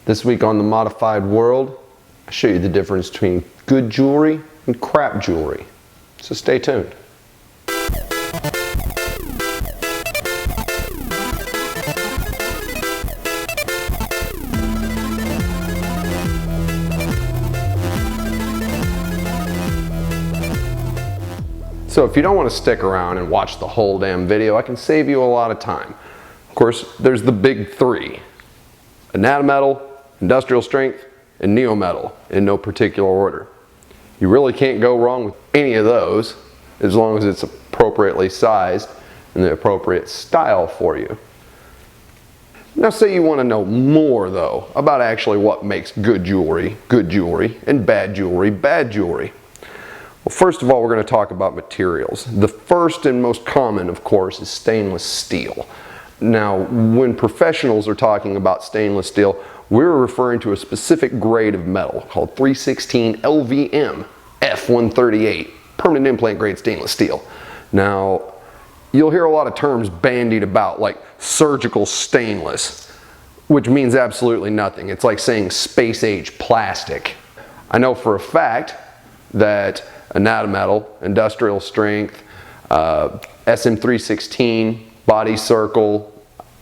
This week on The Modified World, I show you the difference between good jewelry and crap jewelry. So stay tuned. So if you don't want to stick around and watch the whole damn video, I can save you a lot of time. Of course, there's the big three: anatometal, industrial strength, and neometal, in no particular order. You really can't go wrong with any of those as long as it's appropriately sized and the appropriate style for you. Now say you want to know more though about actually what makes good jewelry, and bad jewelry, bad jewelry. Well, first of all, we're going to talk about materials. The first and most common, of course, is stainless steel. Now, when professionals are talking about stainless steel, we're referring to a specific grade of metal called 316 LVM F138, permanent implant grade stainless steel. Now, you'll hear a lot of terms bandied about like surgical stainless, which means absolutely nothing. It's like saying space age plastic. I know for a fact that anatometal, industrial strength, SM316, body circle,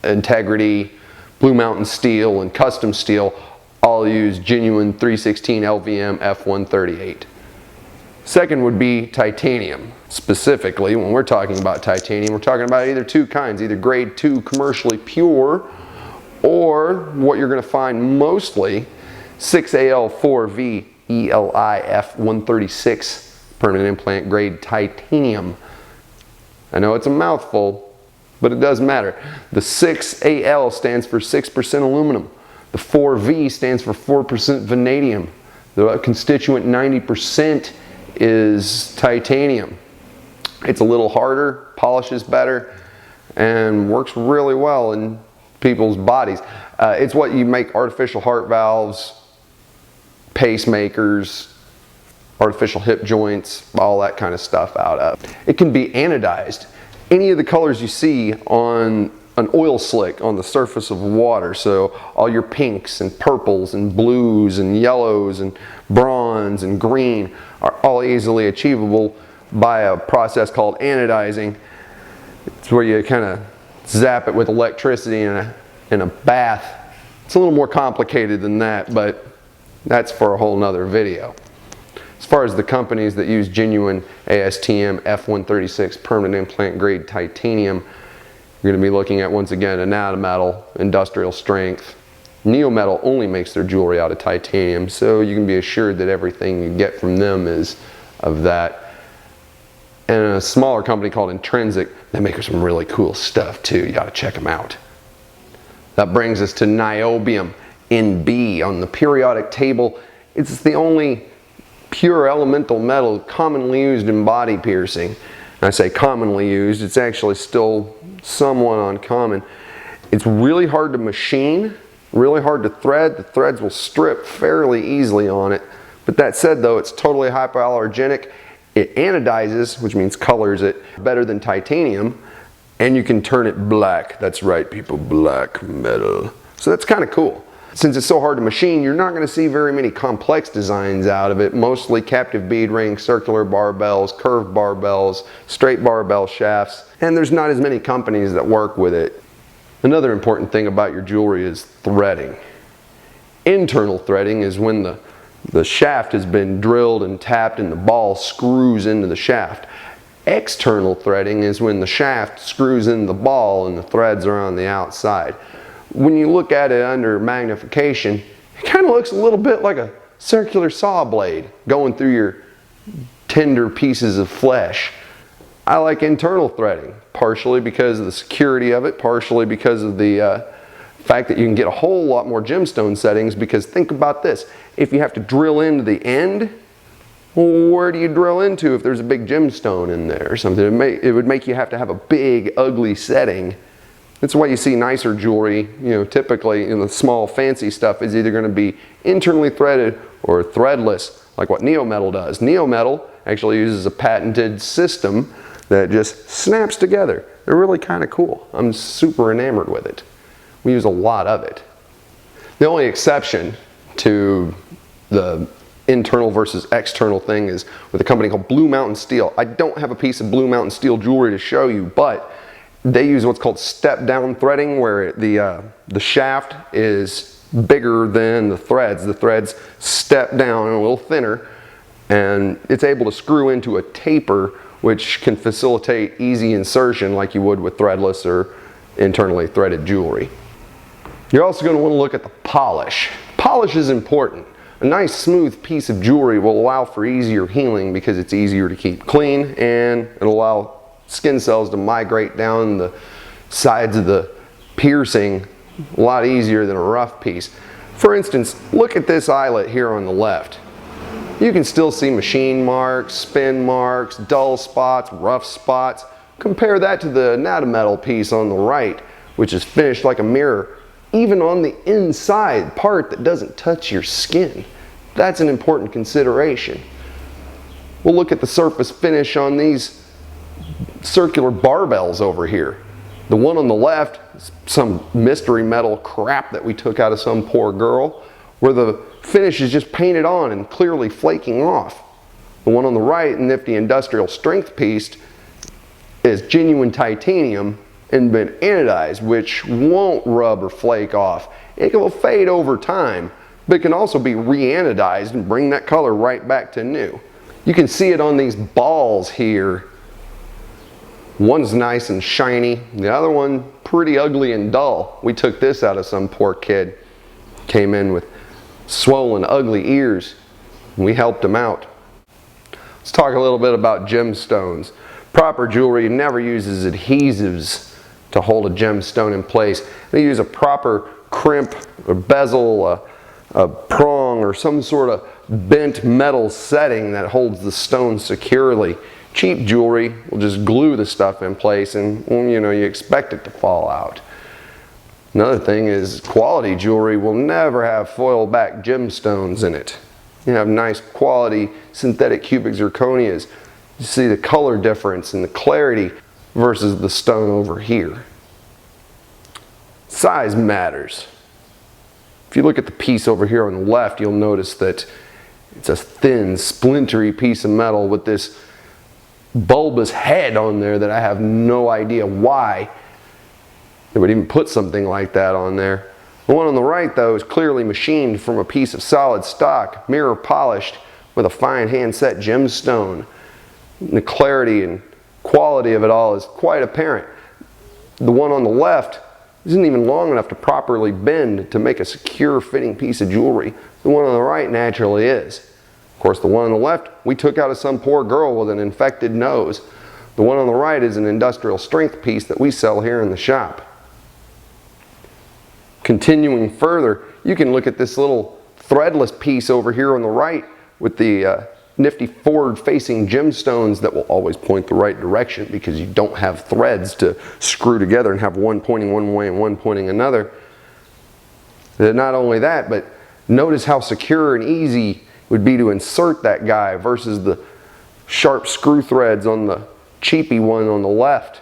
integrity, Blue Mountain steel, and custom steel all use genuine 316 LVM F138. Second would be titanium. Specifically, when we're talking about titanium, we're talking about either two kinds, either grade 2 commercially pure, or what you're going to find mostly 6AL4V ELI F136 permanent implant grade titanium. I know it's a mouthful, but it does matter. The 6AL stands for 6% aluminum. The 4V stands for 4% vanadium. The constituent 90% is titanium. It's a little harder, polishes better, and works really well in people's bodies. It's what you make artificial heart valves, pacemakers, artificial hip joints, all that kind of stuff out of. It can be anodized. Any of the colors you see on an oil slick on the surface of water, so all your pinks and purples and blues and yellows and bronze and green are all easily achievable by a process called anodizing. It's where you kind of zap it with electricity in a bath. It's a little more complicated than that, but that's for a whole nother video. As far as the companies that use genuine ASTM F136 permanent implant grade titanium, you're going to be looking at, once again, anatometal, industrial strength. Neometal only makes their jewelry out of titanium, so you can be assured that everything you get from them is of that. And a smaller company called Intrinsic, they make some really cool stuff too. You got to check them out. That brings us to niobium, NB. On the periodic table, it's the only pure elemental metal commonly used in body piercing. And I say commonly used, it's actually still somewhat uncommon. It's really hard to machine, really hard to thread. The threads will strip fairly easily on it. But that said though, it's totally hypoallergenic. It anodizes, which means colors it, better than titanium, and you can turn it black. That's right, people, black metal. So that's kind of cool. Since it's so hard to machine, you're not going to see very many complex designs out of it. Mostly captive bead rings, circular barbells, curved barbells, straight barbell shafts, and there's not as many companies that work with it. Another important thing about your jewelry is threading. Internal threading is when the shaft has been drilled and tapped and the ball screws into the shaft. External threading is when the shaft screws into the ball and the threads are on the outside. When you look at it under magnification, it kind of looks a little bit like a circular saw blade going through your tender pieces of flesh. I like internal threading, partially because of the security of it, partially because of the fact that you can get a whole lot more gemstone settings. Because think about this, if you have to drill into the end, well, where do you drill into if there's a big gemstone in there or something? It would make you have to have a big, ugly setting. That's why you see nicer jewelry, typically in the small fancy stuff is either going to be internally threaded or threadless, like what neometal does. Neometal actually uses a patented system that just snaps together. They're really kind of cool. I'm super enamored with it. We use a lot of it. The only exception to the internal versus external thing is with a company called Blue Mountain Steel. I don't have a piece of Blue Mountain Steel jewelry to show you, but they use what's called step down threading, where the shaft is bigger than the threads. The threads step down a little thinner, and it's able to screw into a taper, which can facilitate easy insertion like you would with threadless or internally threaded jewelry. You're also going to want to look at the polish. Polish is important. A nice smooth piece of jewelry will allow for easier healing because it's easier to keep clean, and it'll allow skin cells to migrate down the sides of the piercing a lot easier than a rough piece. For instance, look at this eyelet here on the left. You can still see machine marks, spin marks, dull spots, rough spots. Compare that to the anatometal piece on the right, which is finished like a mirror, even on the inside part that doesn't touch your skin. That's an important consideration. We'll look at the surface finish on these circular barbells over here. The one on the left, some mystery metal crap that we took out of some poor girl, where the finish is just painted on and clearly flaking off. The one on the right, nifty industrial strength piece, is genuine titanium and been anodized, which won't rub or flake off. It will fade over time, but it can also be re-anodized and bring that color right back to new. You can see it on these balls here. One's nice and shiny, the other one pretty ugly and dull. We took this out of some poor kid. Came in with swollen, ugly ears. We helped him out. Let's talk a little bit about gemstones. Proper jewelry never uses adhesives to hold a gemstone in place. They use a proper crimp or bezel, a prong, or some sort of bent metal setting that holds the stone securely. Cheap jewelry will just glue the stuff in place, and you expect it to fall out. Another thing is quality jewelry will never have foil back gemstones in it. You have nice quality synthetic cubic zirconias. You see the color difference and the clarity versus the stone over here. Size matters. If you look at the piece over here on the left, you'll notice that it's a thin, splintery piece of metal with this bulbous head on there that I have no idea why they would even put something like that on there. The one on the right, though, is clearly machined from a piece of solid stock, mirror polished with a fine hand-set gemstone. The clarity and quality of it all is quite apparent. The one on the left isn't even long enough to properly bend to make a secure fitting piece of jewelry. The one on the right naturally is. Of course, the one on the left we took out of some poor girl with an infected nose. The one on the right is an industrial strength piece that we sell here in the shop. Continuing further, you can look at this little threadless piece over here on the right with the nifty forward-facing gemstones that will always point the right direction because you don't have threads to screw together and have one pointing one way and one pointing another. Not only that, but notice how secure and easy it would be to insert that guy versus the sharp screw threads on the cheapy one on the left.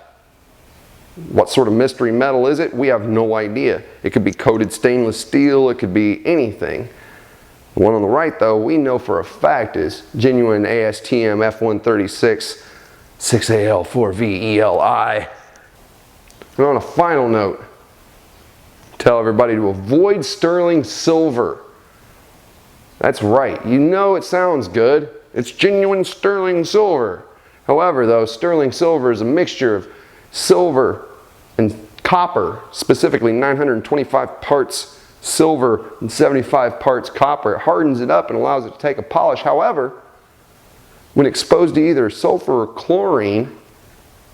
What sort of mystery metal is it? We have no idea. It could be coated stainless steel, it could be anything. The one on the right, though, we know for a fact is genuine ASTM F136 6AL4VELI. And on a final note, tell everybody to avoid sterling silver. That's right, you know it sounds good. It's genuine sterling silver. However, though, sterling silver is a mixture of silver and copper, specifically 925 parts silver and 75 parts copper. It hardens it up and allows it to take a polish. However, when exposed to either sulfur or chlorine,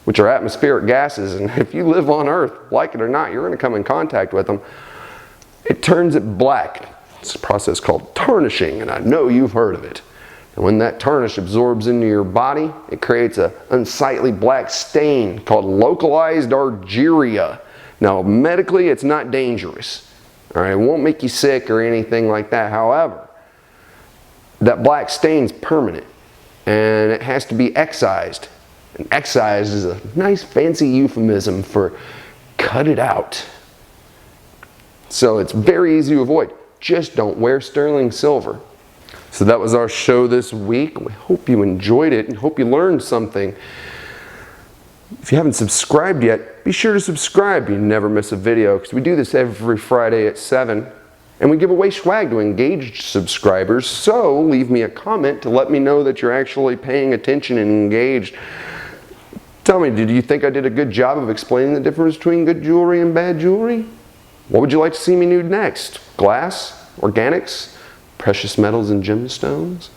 which are atmospheric gases, and if you live on Earth, like it or not, you're going to come in contact with them, it turns it black. It's a process called tarnishing, and I know you've heard of it. And when that tarnish absorbs into your body, it creates an unsightly black stain called localized argyria. Now, medically, it's not dangerous. All right, it won't make you sick or anything like that. However, that black stain's permanent, and it has to be excised. And excised is a nice fancy euphemism for cut it out. So it's very easy to avoid. Just don't wear sterling silver. So that was our show this week. We hope you enjoyed it and hope you learned something. If you haven't subscribed yet, be sure to subscribe. You never miss a video, because we do this every Friday at 7. And we give away swag to engaged subscribers. So leave me a comment to let me know that you're actually paying attention and engaged. Tell me, did you think I did a good job of explaining the difference between good jewelry and bad jewelry? What would you like to see me do next? Glass? Organics? Precious metals and gemstones?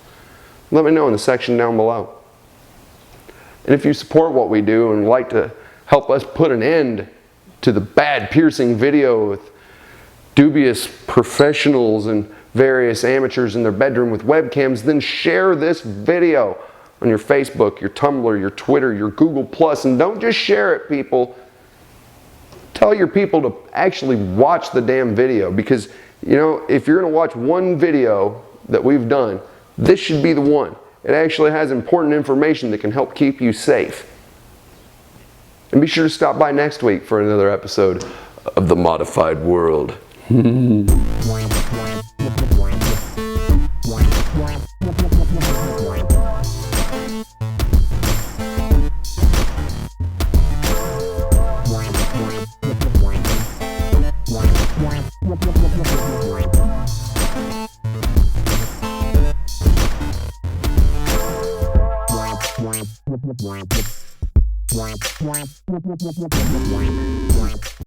Let me know in the section down below. And if you support what we do and would like to help us put an end to the bad piercing video with dubious professionals and various amateurs in their bedroom with webcams, then share this video on your Facebook, your Tumblr, your Twitter, your Google+, and don't just share it, people. Tell your people to actually watch the damn video, because, you know, if you're going to watch one video that we've done, this should be the one. It actually has important information that can help keep you safe. And be sure to stop by next week for another episode of The Modified World.